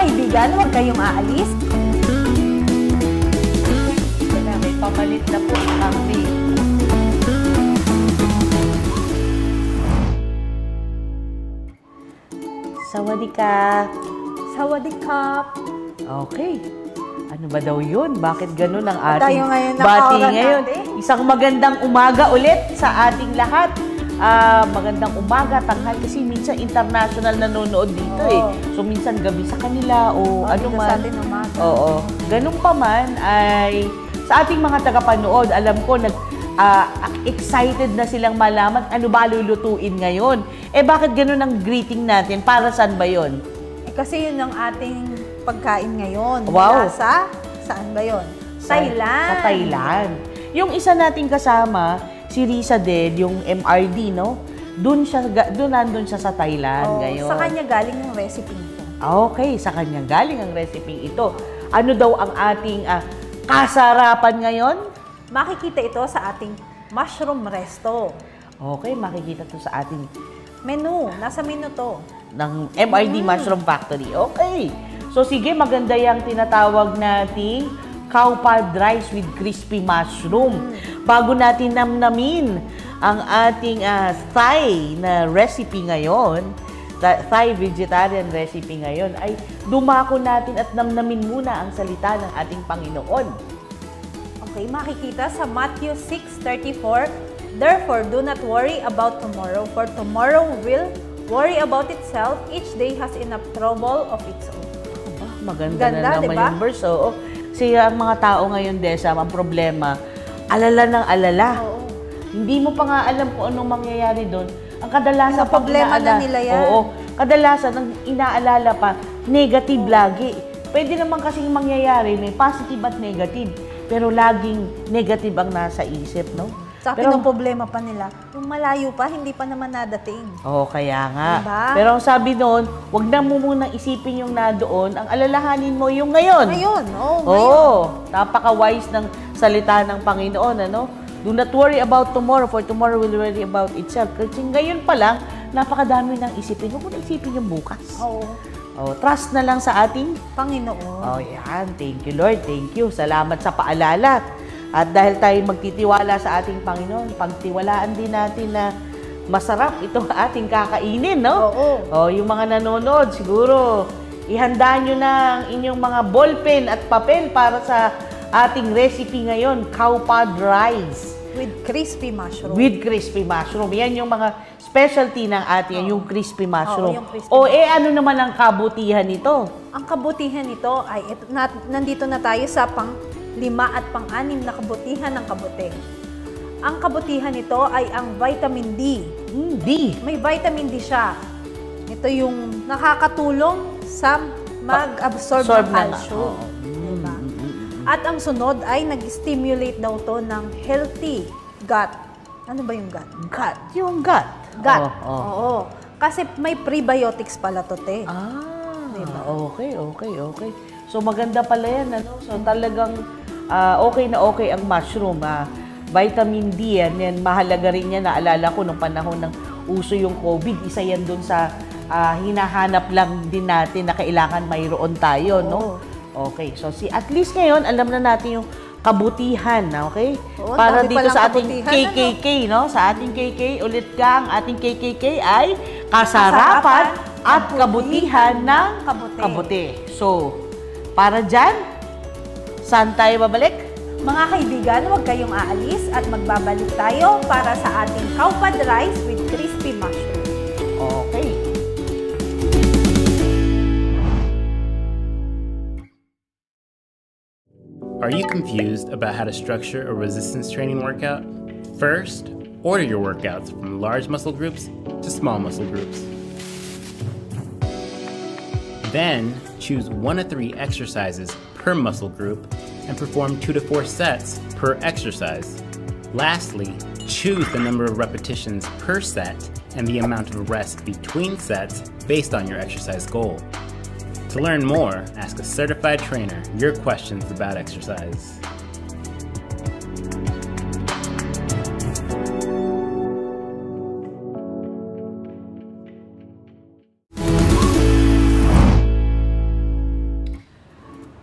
kaibigan, huwag kayong aalis. May pamalit na po ang kambing. Sawadika. Sawadikap. Okay. Ano ba daw yun? Bakit ganun ang ating ngayon bati nakaoran ngayon? natin. Isang magandang umaga ulit sa ating lahat. Magandang umaga, tanghal kasi minsan international nanonood dito eh. So minsan gabi sa kanila o ano dito man. sa atin umaga. Oo. Ganun pa man ay sa ating mga tagapanood, alam ko excited na silang malaman ano ba lulutuin ngayon. Eh bakit ganun ang greeting natin? Para saan ba yun? Kasi yun ang ating pagkain ngayon. Wow. Mula saan ba yun? Thailand. Sa Thailand. Yung isa nating kasama, si Risa Del, yung MRD, no? Doon nandun siya sa Thailand ngayon. Sa kanya galing yung recipe ito. Okay, sa kanya galing ang recipe ito. Ano daw ang ating kasarapan ngayon? Makikita ito sa ating mushroom resto. Okay, makikita to sa ating Menu. Nasa menu to. ng MRD Mushroom Factory. Okay. So sige, maganda yung tinatawag nating cow pad rice with crispy mushroom. Bago natin namnamin ang ating Thai na recipe ngayon, Thai vegetarian recipe ngayon, ay dumako natin at namnamin muna ang salita ng ating Panginoon. Okay, makikita sa Matthew 6:34, "Therefore, do not worry about tomorrow, for tomorrow will worry about itself. Each day has enough trouble of its own." Maganda na naman diba? yung verse. Oo. Kasi ang mga tao ngayon, Desa, ang problema, alala ng alala. Oo. Hindi mo pa nga alam kung anong mangyayari doon. Ang kadalasan Yung problema na nila yan. Oo. Kadalasan, ang inaalala pa, negative lagi. Pwede naman kasing mangyayari, may positive at negative. Pero laging negative ang nasa isip, no? Sa problema pa nila, yung malayo pa, hindi pa naman nadating. Oo, kaya nga. Diba? Pero ang sabi noon, wag na mo munang isipin yung nadoon, ang alalahanin mo yung ngayon. Ngayon, ngayon. Oo, napaka-wise ng salita ng Panginoon, ano? Do not worry about tomorrow, for tomorrow will worry about itself. Kasi ngayon pa lang, napakadami ng isipin. Huwag mo na isipin yung bukas. Oo. Oh, trust na lang sa ating Panginoon. Oh, yan. Thank you, Lord. Thank you. Salamat sa paalala. At dahil tayo magtitiwala sa ating Panginoon, pagtiwalaan din natin na masarap itong ating kakainin, no? Oo. Oh, yung mga nanonood, siguro, ihanda nyo na ang inyong mga ballpen at papel para sa ating recipe ngayon, cow pad rice. With crispy mushroom. With crispy mushroom. Yan yung mga specialty ng ating, yung crispy mushroom. yung crispy ano naman ang kabutihan nito? Ang kabutihan nito ay, nandito na tayo sa pang-5 at pang-6 na kabutihan ng kabute. Ang kabutihan nito ay ang vitamin D. D. May vitamin D siya. Ito yung nakakatulong sa mag-absorb ng calcium. Diba? At ang sunod ay nag-stimulate daw to ng healthy gut. Ano ba yung gut? Gut. Yung gut. Gut. Oo. Kasi may prebiotics pala to, te. Diba? Okay. So maganda pala yan, ano? So talagang okay na okay ang mushroom. Vitamin D yan, mahalaga rin yan. Naalala ko nung panahon ng uso yung COVID, isa yan dun sa hinahanap lang din natin na kailangan mayroon tayo, no? Okay, so at least ngayon, alam na natin yung kabutihan, okay? Oo, para dito sa ating kabutihan, KKK, no? Sa ating KK, ulit ka, ang ating KKK ay kasarapan at kabutihan ng kabute. So, para dyan, saan tayo babalik? Mga kaibigan, huwag kayong aalis at magbabalik tayo para sa ating cow pad rice with crispy mushroom. Okay. Are you confused about how to structure a resistance training workout? First, order your workouts from large muscle groups to small muscle groups. Then, choose 1 to 3 exercises per muscle group and perform 2 to 4 sets per exercise. Lastly, choose the number of repetitions per set and the amount of rest between sets based on your exercise goal. To learn more, ask a certified trainer your questions about exercise.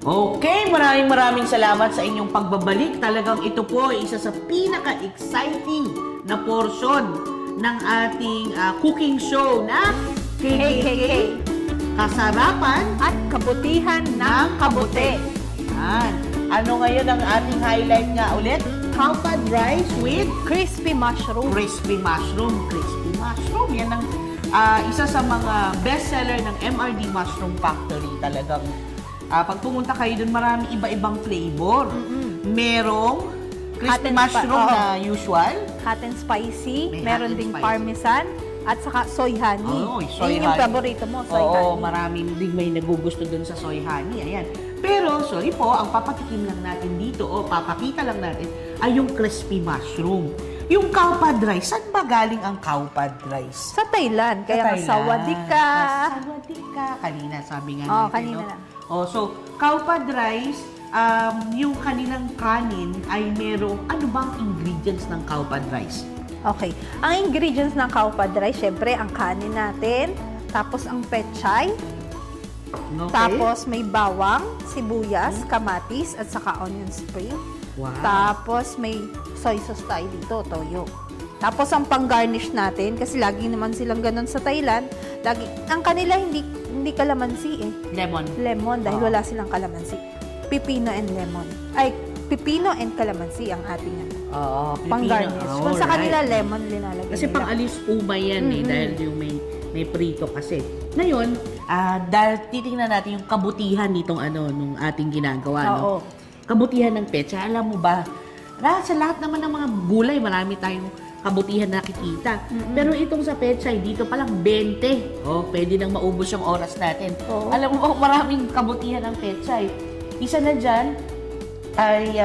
Okay, maraming salamat sa inyong pagbabalik. Talagang ito po ay isa sa pinaka-exciting na portion ng ating cooking show na KKK. Kasarapan At kabutihan ng kabute. Yan. Ano ngayon ang ating highlight nga ulit? Cow-pad rice with Crispy mushroom. crispy mushroom. Crispy mushroom. Yan ang isa sa mga bestseller ng MRD Mushroom Factory. Talagang pag pumunta kayo dun, marami iba-ibang flavor. Merong crispy mushroom na usual. Hot and spicy. May hot Meron and ding spicy. parmesan. At saka soy honey. Oh, soy Yun yung honey. paborito mo, soy Oo, honey. maraming din may nagugusto dun sa soy honey. Ayan. Pero, sorry po, ang papatikim lang natin dito, o papakita lang natin, ay yung crispy mushroom. Yung cow-pad rice, saan ba galing ang cow-pad rice? Sa Thailand. Kaya sawadika. Sawadika. Kanina, sabi nga Oo, natin, kanina no? lang. Oh, so, cow-pad rice, yung kanilang kanin ay merong, ano bang ingredients ng cow-pad rice? Okay. Ang ingredients ng cow-pad rice, syempre, ang kanin natin, tapos ang pechay, Okay. tapos may bawang, sibuyas, kamatis, at saka onion spring. Wow. Tapos may soy sauce tayo dito, toyo. Tapos ang pang-garnish natin, kasi lagi naman silang ganun sa Thailand, ang kanila hindi kalamansi eh. Lemon, dahil wala silang kalamansi. Pipino and lemon. Ay, pipino and kalamansi ang ating Oo, pang-garnish. Kung sa kanila, lemon linalagay kasi nila. pang-alis umay yan dahil yung may prito kasi. Ngayon, dahil titingnan natin yung kabutihan nitong nung ating ginagawa. No? Oo. Kabutihan ng petsa. Alam mo ba, sa lahat naman ng mga gulay, marami tayong kabutihan nakikita. Pero itong sa pechay, dito palang 20. Oh, pwede nang maubos yung oras natin. Oo. Alam mo, maraming kabutihan ng pechay. Isa na dyan ay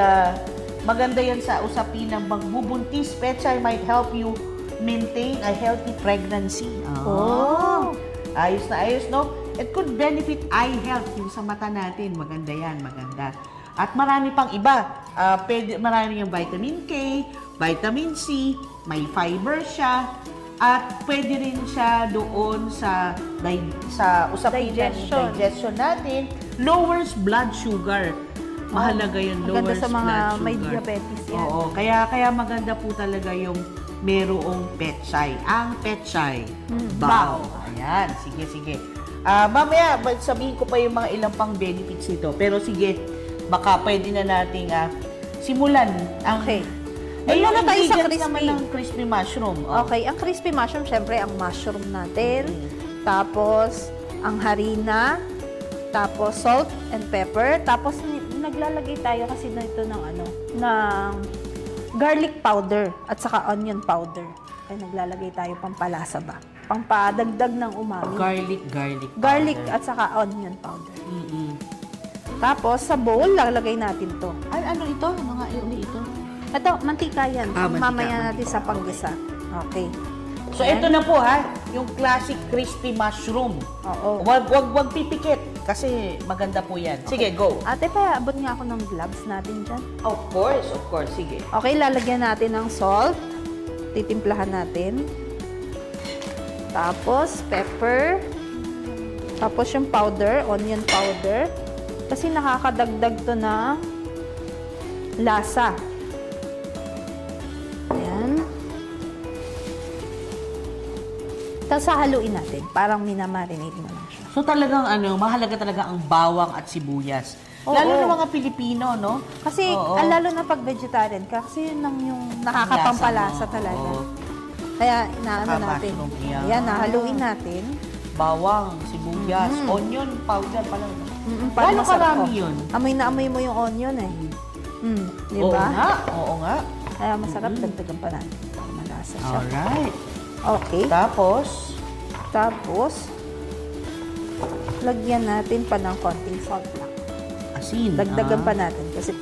maganda yan sa usapin ng magbubuntis. Pechay might help you maintain a healthy pregnancy. Oh. Ayos na ayos, no? It could benefit eye health yung sa mata natin. Maganda yan, maganda. At marami pang iba. Marami yung vitamin K, vitamin C, may fiber siya, at pwede rin siya doon sa usapin ng digestion natin. Lowers blood sugar. Mahalaga yun, Maganda lowers sa mga blood sugar. may diabetes yan. Oo, kaya maganda po talaga yung merong pechay. Ang pechay. Bao. Ayan, sige. Mamaya, sabihin ko pa yung mga ilang pang benefits nito. Pero sige, baka pwede na nating simulan. Okay. Yung Muna tayo sa ingredients naman crispy. ng crispy mushroom. Oh. Okay, ang crispy mushroom, syempre, ang mushroom natin. Tapos, ang harina. Tapos, salt and pepper. Tapos, naglalagay tayo kasi nito ng garlic powder at saka onion powder. Ay, naglalagay tayo pampalasa ba? Pampadagdag ng umami. Garlic at saka onion powder. Tapos, sa bowl, lalagay natin to. Ano ito? Ano nga ito? Ito, mantika yan. Mantika, Mamaya natin sa panggisa. Okay. So, ito na po yung classic crispy mushroom. Oo. Wag pipikit kasi maganda po yan. Sige, go. Ate, paabot nga ako ng gloves natin dyan. Of course. Sige. Okay, lalagyan natin ng salt. Titimplahan natin. Tapos, pepper. Tapos yung powder, onion powder. Kasi nakakadagdag to na lasa. Ayan. Tapos haluin natin. Parang minamarinate mo lang siya. So talagang mahalaga talaga ang bawang at sibuyas. Oo. Lalo na mga Pilipino, no? Kasi, Oo. lalo na pag vegetarian ka, kasi yun lang yung nakakapampalasa Lasa mo, talaga. oo. Kaya, inaano Saka natin. mushroom yan. Ayan, nahaluin natin. Bawang, sibuyas, onion powder pala. Para Gano'ng masarap. karami yun? Amoy na amoy mo yung onion eh. Di Oo ba? nga, oo nga. Kaya masarap, dagdagan pa natin. Para malasa siya. Alright. Okay. Tapos, lagyan natin pa ng konting salt lang. Asin. Dagdagan pa natin kasi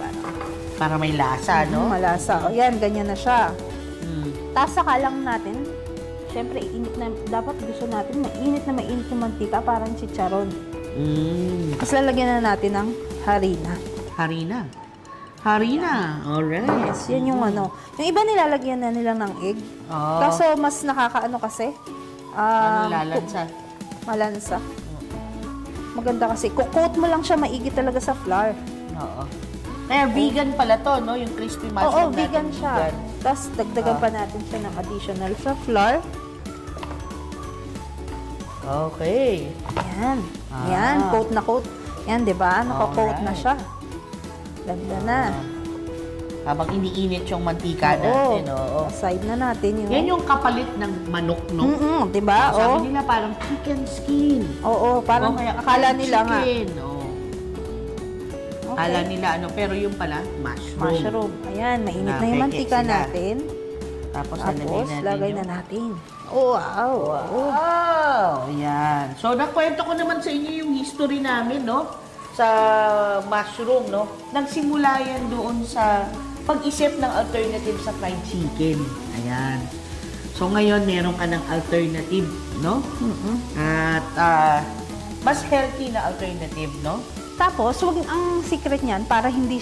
Para may lasa, no? malasa. O yan, ganyan na siya. Mm. Tapos saka lang natin, syempre, dapat gusto natin mainit yung mantika, parang chicharon. Tapos lalagyan na natin ng harina. Harina. Alright. Yes, yan yung Yung iba nilalagyan na nila ng egg. Oh. Kaso mas nakakaano kasi. Lalansa? Malansa. Maganda kasi. Coat mo lang siya maigi talaga sa flour. Oo. Kaya vegan pala to, no? Yung crispy mushroom Oo, vegan siya. Tapos dagdagan pa natin siya ng additional sa flour. Okay. Yan. Yan, coat na coat. Yan, di ba? Naka-coat na siya. Ganda na. Habang iniinit yung mantika natin, oo. Side na natin yung... Yan yung kapalit ng manok, no? Di ba? Sabi nila parang chicken skin. Oo, parang akala nila nga. Okay. Akala nila pero yung pala, mushroom. Mushroom. Ayan, mainit na yung mantika natin. Tapos lagay na natin. Oh, wow. Wow! Yan. So, nakwento ko naman sa inyo yung history namin, no? Sa mushroom, no? Nagsimula yan doon sa pag-isip ng alternative sa fried chicken. Ayan. So, ngayon, meron ka ng alternative, no? At mas healthy na alternative, no? Tapos, ang secret niyan, para hindi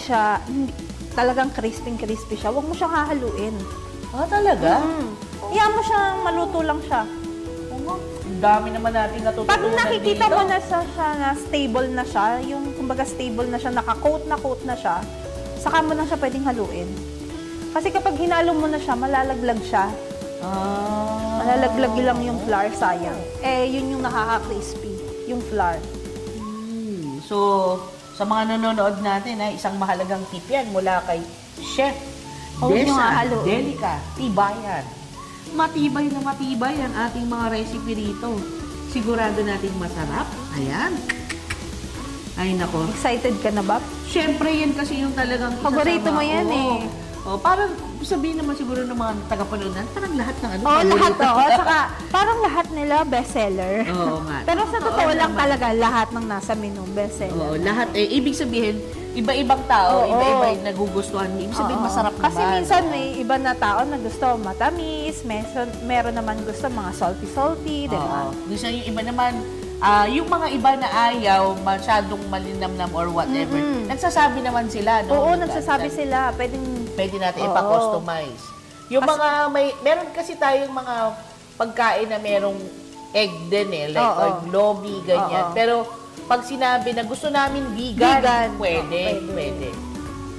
talagang crispy siya, huwag mo siyang hahaluin. Ah, talaga? Iyan mo siyang maluto lang siya. Ang dami naman natin natutunan Pag nakikita dito. mo na siya na stable na siya, yung kumbaga stable na siya, naka-coat na siya, saka mo lang siya pwedeng haluin. Kasi kapag hinalo mo na siya, malalaglag siya. Malalaglag lang yung flour, sayang. Yun yung nakaka-crispy, yung flour. So, sa mga nanonood natin, isang mahalagang tip yan mula kay Chef Desa Delica Tibayan. Matibay na matibay ang ating mga recipe rito. Sigurado nating masarap. Ayan. Ay, nako. Excited ka na ba? Siyempre, yan kasi yung talagang paborito mo yan parang sabihin naman siguro ng mga tagapanood na, parang lahat ng lahat. Saka parang lahat nila bestseller. Oo nga. Pero sa totoo lang talaga, lahat ng nasa menu bestseller. Oo, lahat. Ibig sabihin, iba-ibang tao, iba-iba yung nagugustuhan. Ibig sabihin, masarap naman. Kasi minsan may iba na tao na gusto matamis, meron naman gusto mga salty-salty, di ba? Minsan yung iba naman, yung mga iba na ayaw, masyadong malinamnam or whatever, nagsasabi naman sila, no? Oo, nagsasabi sila. Pwede natin ipa-customize. Yung mga, meron kasi tayong mga pagkain na merong egg din like lomi, ganyan. Pero, pag sinabi na gusto namin vegan, pwede.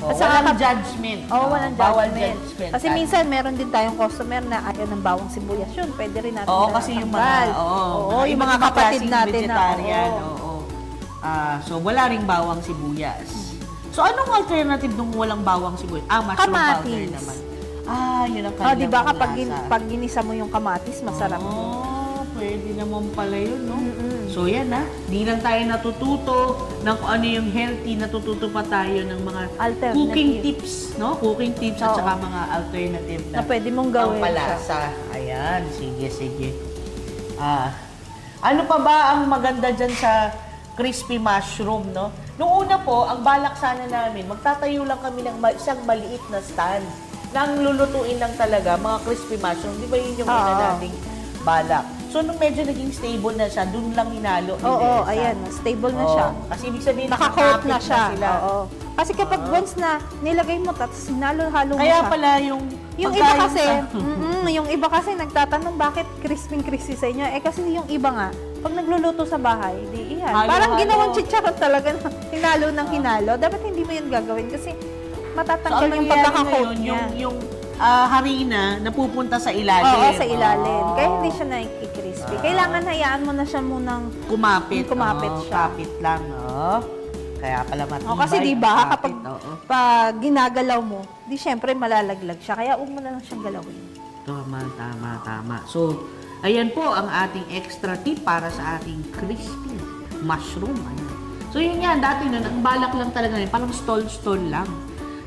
Walang judgment. Walang bawal judgment. Kasi minsan meron din tayong customer na ayaw ng bawang sibuyas yun. Pwede rin natin kasi yung mga kapatid natin vegetarian. So, wala ring bawang sibuyas. So, anong alternative nung walang bawang sibuyas? Mushroom powder naman. Yun ang kanilang diba kapag ginisa mo yung kamatis, masarap. Pwede naman pala yun, no? So, yan di lang tayo natututo ng kung ano yung healthy, natututo pa tayo ng mga cooking tips, no? Cooking tips at saka mga alternative na pwede mong gawin palasa. Ayan, sige. Ano pa ba ang maganda dyan sa crispy mushroom, no? Noong una po, ang balak sana namin, magtatayo lang kami ng isang maliit na stand nang lulutuin lang talaga mga crispy mushroom. Di ba yun yung una nating balak? So, nung medyo naging stable na siya, dun lang hinalo. Ayan. Stable na siya. Kasi ibig sabihin, naka-coat na siya. Sila. Kasi kapag once na nilagay mo, tapos hinalo-halo mo kaya siya. pala yung yung iba kasi nagtatanong bakit crispy sa inyo. Kasi yung iba nga, pag nagluluto sa bahay, parang ginawang chicharon talaga na hinalo ng hinalo. Dapat hindi mo yun gagawin kasi matatanggal yung pagkaka-coat niya. Yung harina napupunta sa ilalim. Sa ilalim. Kaya hindi siya nagki-crispy. Kailangan hayaan mo na siya munang kumapit siya. Kapit lang, Kaya pala matibay. Kasi diba, kapag ginagalaw mo, syempre malalaglag siya. Kaya huwag mo na lang siyang galawin. Tama. So, ayan po ang ating extra tip para sa ating crispy mushroom. Ayan. So, yun yan. Dati nun, ang balak lang talaga, parang stall lang.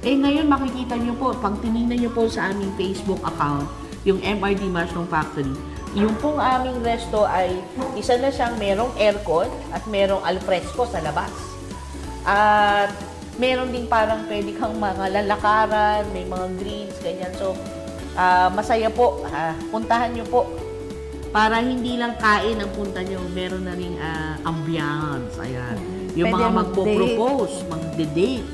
Ngayon makikita nyo po, pag tinignan nyo po sa aming Facebook account, yung MRD Mushroom Factory, yung pong aming resto ay isa na siyang merong aircon at merong alfresco sa labas. At meron ding parang pwede kang mga lalakaran, may mga greens, ganyan. So, masaya po. Puntahan nyo po. Para hindi lang kain ang punta nyo, meron na ring ambiance. Ayan. Yung pwede mga magpo-propose, magde-date,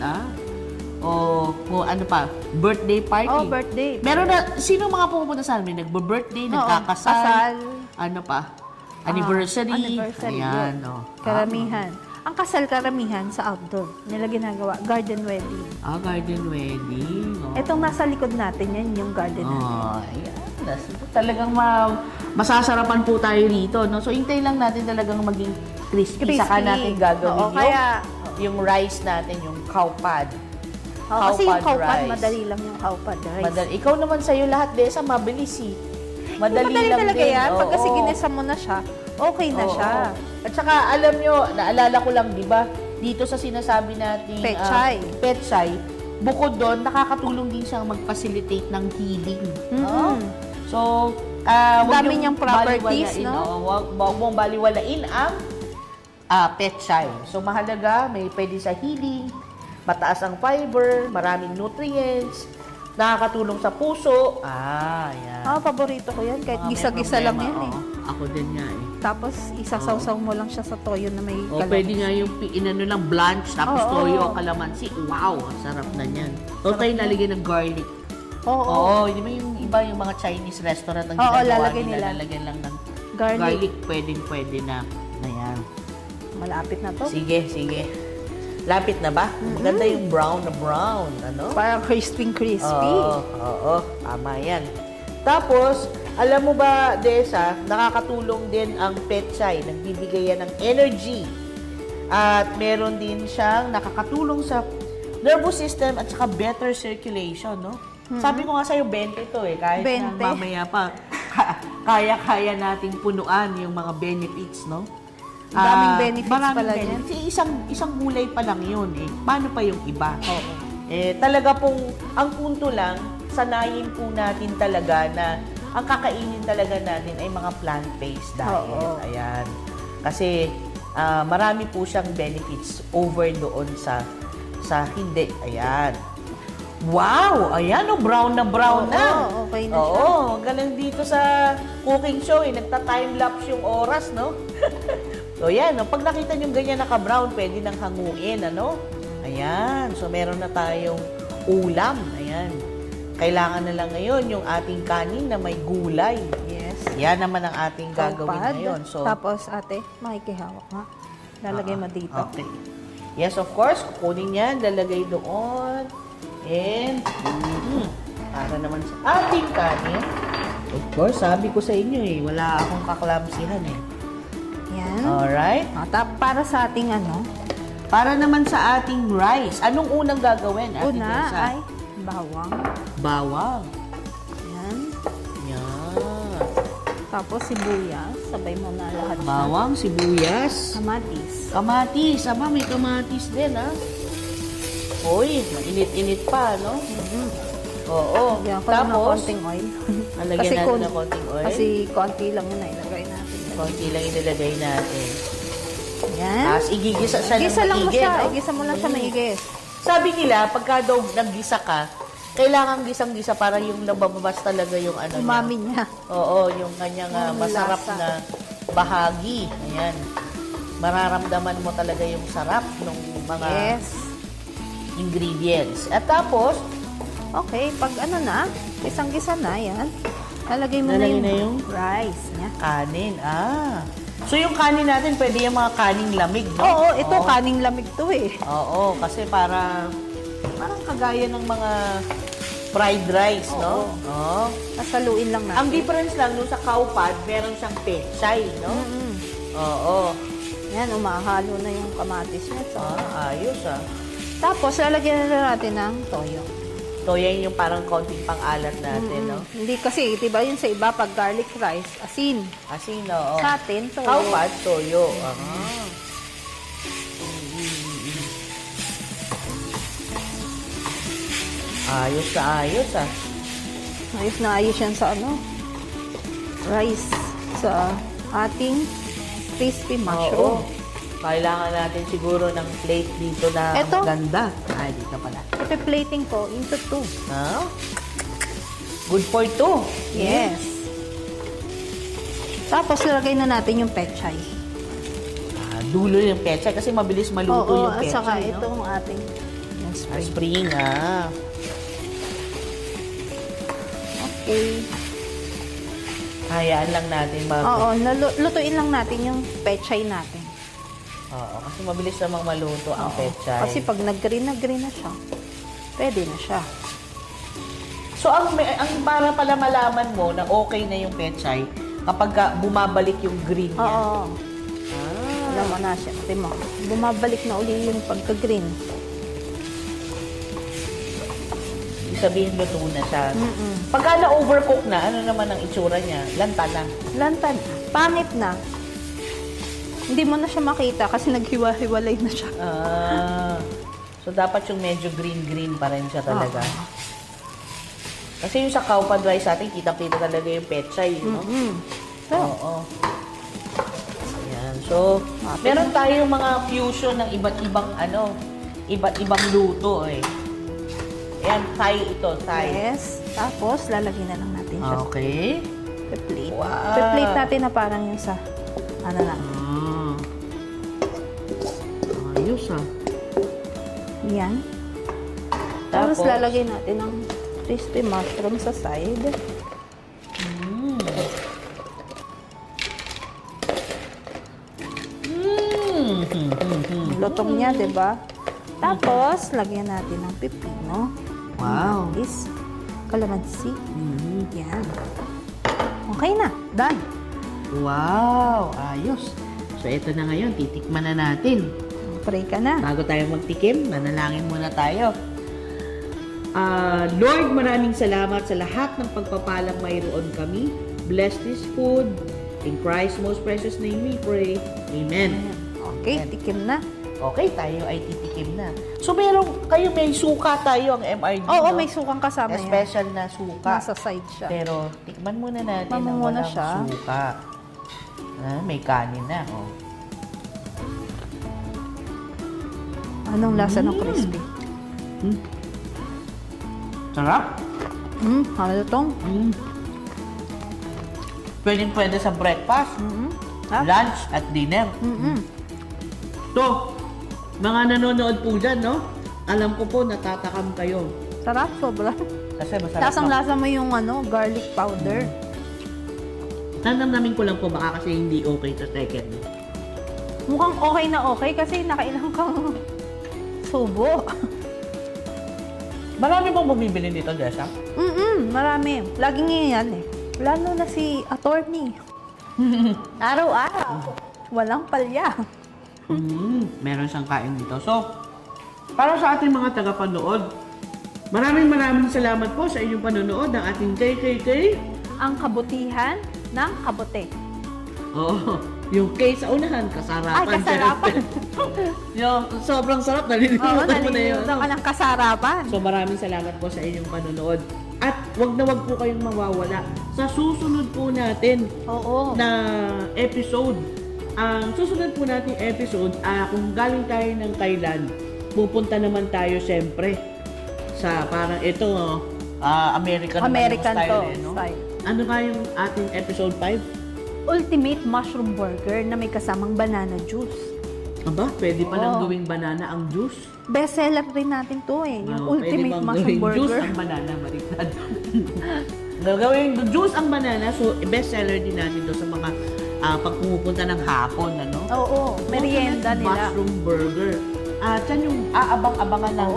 o ano pa, birthday party. Birthday. Meron na, sino mga pumupunta sa amin? Nagbo-birthday, nagkakasal, ano pa? Anniversary. Ayan, yun. oh. Karamihan. Ang kasal karamihan sa outdoor. Nila ginagawa, garden wedding. Garden wedding. Oh. Itong nasa likod natin, yan yung garden natin. Ayan. Talagang masasarapan po tayo rito, no? So, hintay lang natin talagang maging crispy. Saka natin gagawin yung rice natin, yung cow pad. Kasi yung cow pad, rice. madali lang yung cow pad rice. Ikaw naman sa'yo lahat, Desa, mabilis eh. Madali lang talaga din. yan. Pag kasi ginisa mo na siya, okay na siya. At saka, alam nyo, naalala ko lang, di ba, dito sa sinasabi nating Pechay, bukod doon, nakakatulong din siyang mag-facilitate ng healing. So, dami niyang properties, no? Huwag mong baliwalain ang Pechay. So, mahalaga, may pwede sa healing, mataas ang fiber, maraming nutrients, nakakatulong sa puso. Yan. Paborito ko yan. Kahit gisa-gisa lang yan eh. Ako din nga eh. Tapos, isasawsaw mo lang siya sa toyo na may kalamansi. Pwede nga yung inano lang blanch, tapos toyo, kalamansi. Wow, ang sarap na yan. Huwag tayo lalagyan ng garlic. Oo. Hindi ba yung iba yung mga Chinese restaurant ang ginagawa nila, lalagyan lang ng garlic. Pwede na. Ayan. Malapit na to. Sige. Lapit na ba? Maganda yung brown na brown. Ano? Parang crispy. Oo. Tama yan. Tapos, alam mo ba, Desa, nakakatulong din ang Pechay. Nagbibigay yan ng energy. At meron din siyang nakakatulong sa nervous system at saka better circulation, no? Sabi ko nga sa'yo, 20 to eh. Kahit 20. na mamaya pa, kaya-kaya nating punuan yung mga benefits, no? Daming benefits pala yan. Isang gulay pa lang yun eh. Paano pa yung iba? Talaga pong, ang punto lang, sanayin po natin talaga na ang kakainin talaga natin ay mga plant-based diet. Ayan. Kasi marami po siyang benefits over doon sa hindi. Ayan. Wow! Ayan, brown na. Okay na siya. Galing dito sa cooking show eh. Nagta-time-lapse yung oras, no? So, yan. Pag nakita nyo ganyan naka-brown, pwede nang hanguin, ano? Ayan. So, meron na tayong ulam. Ayan. Kailangan na lang ngayon yung ating kanin na may gulay. Yes. Yan naman ang ating gagawin ngayon. So, tapos, ate, makikihawak nga. Lalagay mo dito. Okay. Yes, of course. Kukunin yan. Lalagay doon. And, para naman sa ating kanin. Of course, sabi ko sa inyo eh, wala akong kaklamsihan eh. Yan. Alright. Para sa ating ano? Para naman sa ating rice. Anong unang gagawin? Una ay bawang. Bawang. Yan. Yan. Tapos sibuyas. Sabay mo na lahat siya. Bawang, sibuyas. Kamatis. Kamatis. Aba, may kamatis din ha. Uy, mainit-init pa, no? Oo. Lagyan ko lang ng konting oil. Lagyan natin ng konting oil? Kasi konti lang yun na ilagay natin. Konti lang inilagay natin. Yan. Tapos igigisa siya ng maigi, no? Igisa mo lang siya maigis. Sabi nila, pagka daw naggisa ka, kailangan gisang-gisa para yung nabababas talaga yung ano umami niya. Oo, yung kanyang masarap lasa na bahagi. Ayan. Mararamdaman mo talaga yung sarap ng mga ingredients. At tapos, okay, pag ano na, gisang-gisa na, yan. Lalagay mo na yung rice niya. Kanin, So, yung kanin natin, pwede yung mga kaning lamig, no? Oo, ito kaning lamig to eh. Oo, kasi parang kagaya ng mga fried rice, no? Oo. Sasaluin lang natin. Ang difference lang, no, sa cow pad, meron siyang pechay, no? Oo. Yan, umahalo na yung kamatis niya. So. Ayos, Tapos, lalagyan na natin ng toyo. Toyo yung parang konting pang-alat natin, no? Hindi kasi, diba yun sa iba, pag garlic rice, asin. Asin, oo. Sa atin, toyo. Cow pad, toyo. Ayos na ayos, Ayos na ayos yan sa ano? Rice. Sa ating crispy mushroom. Kailangan natin siguro ng plate dito na maganda. Ay, dito pala. Ipe-plating ko into 2. Good for 2. Yes. Tapos, lagay na natin yung pechay. Dulo yung pechay kasi mabilis maluto yung pechay. At saka itong ating spring. Okay. Hayaan lang natin Oo, lutuin lang natin yung pechay natin. Oo, kasi mabilis namang maluto ang pechay. Kasi pag nag-green na siya, pwede na siya. So, ang para pala malaman mo na okay na yung pechay, kapag bumabalik yung green niya. Oo. Alam mo na siya. Tingnan mo. Bumabalik na uli yung pagka-green. Ibig sabihin, luto na siya. Pagka na-overcook na, ano naman ang itsura niya? Lanta lang. Lantan. Pangit na. Hindi mo na siya makita kasi naghiwa-hiwalay na siya. So, dapat yung medyo green-green pa rin siya talaga. Kasi yung sa cow pad rice natin, kitang-kita talaga yung pechay, no? Oo. Ayan. So, meron tayong mga fusion ng iba't ibang luto, eh. Ayan, Thai ito, Thai. Yes. Tapos, lalagyan na lang natin siya. Okay. Pe-plate. Wow. Pe-plate natin na parang yung sa, lang. Ayos, Yan. Tapos, lalagyan natin ng crispy mushroom sa side. Lutong niya, diba? Tapos, lagyan natin ng pipino. Wow. Is calamansi. Yan. Okay na. Done. Wow. Ayos. So, ito na ngayon. Titikman na natin. Pray ka na. Bago tayo magtikim, manalangin muna tayo. Lord, maraming salamat sa lahat ng pagpapalang mayroon kami. Bless this food. In Christ's most precious name we pray. Amen. Okay, tikim na. Okay, tayo ay titikim na. So, may suka tayo ang MRD. Oo, no? may sukang kasama yan. Special na suka. Nasa side siya. Pero, tikman muna natin Tikman ang muna walang siya. suka. May kanin na. Anong lasa ng crispy? Sarap. Halutong. Pwede sa breakfast, lunch, at dinner. So, mga nanonood po dyan, no? Alam ko po, natatakam kayo. Sarap, sobra. Kasi masarap. Lasang-lasa mo yung garlic powder. Nanamnamin ko lang po, baka kasi hindi okay sa second. Mukhang okay na okay kasi nakailang kang subo. Marami pong bumibili dito, Jessa? Marami. Laging yan eh. Lalo na si attorney. Araw-araw. Walang palya. Meron siyang kain dito. So, para sa ating mga tagapanood, maraming salamat po sa inyong panonood ng ating KKK. Ang kabutihan ng kabote. Oo. Yung K sa unahan, kasarapan. Ay, kasarapan. Yung sobrang sarap, nalilimutan mo na yun. Nalilimutan ka ng kasarapan. So maraming salamat po sa inyong panonood. At wag po kayong mawawala sa susunod po natin na episode. Ang susunod po natin episode, kung galing tayo ng Thailand, pupunta naman tayo siyempre sa parang ito, American style, to. no? Style. Ano nga yung ating episode 5? Ultimate mushroom burger na may kasamang banana juice. Aba, pwede pa lang gawing banana ang juice. Best seller rin natin to eh. Yung ultimate pwede mushroom gawing burger. juice ang banana, baliktad. Gawing juice ang banana, so best seller din natin to sa mga pag pumupunta ng hapon, ano? Oo, merienda nila. Mushroom burger. Yan yung aabang-abangan lang.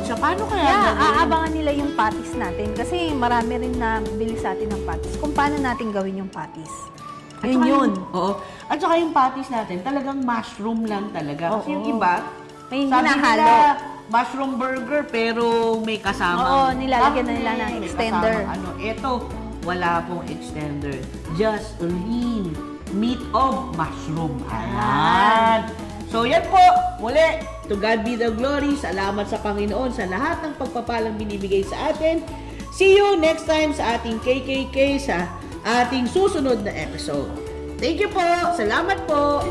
So, paano kaya? Aabangan nila yung patties natin kasi marami rin na bili sa atin ng patties. Kung paano natin gawin yung patties. Yun. Oo. At saka yung patties natin, talagang mushroom lang talaga. Kasi yung iba, may sabi hinahalo. nila, mushroom burger, pero may kasama. Oo, nilalagyan na nila ng extender. Ito, wala pong extender. Just lean meat of mushroom. Ayan. So, yan po. Muli, to God be the glory. Salamat sa Panginoon sa lahat ng pagpapalang binibigay sa atin. See you next time sa ating KKK sa ating susunod na episode. Thank you po. Salamat po.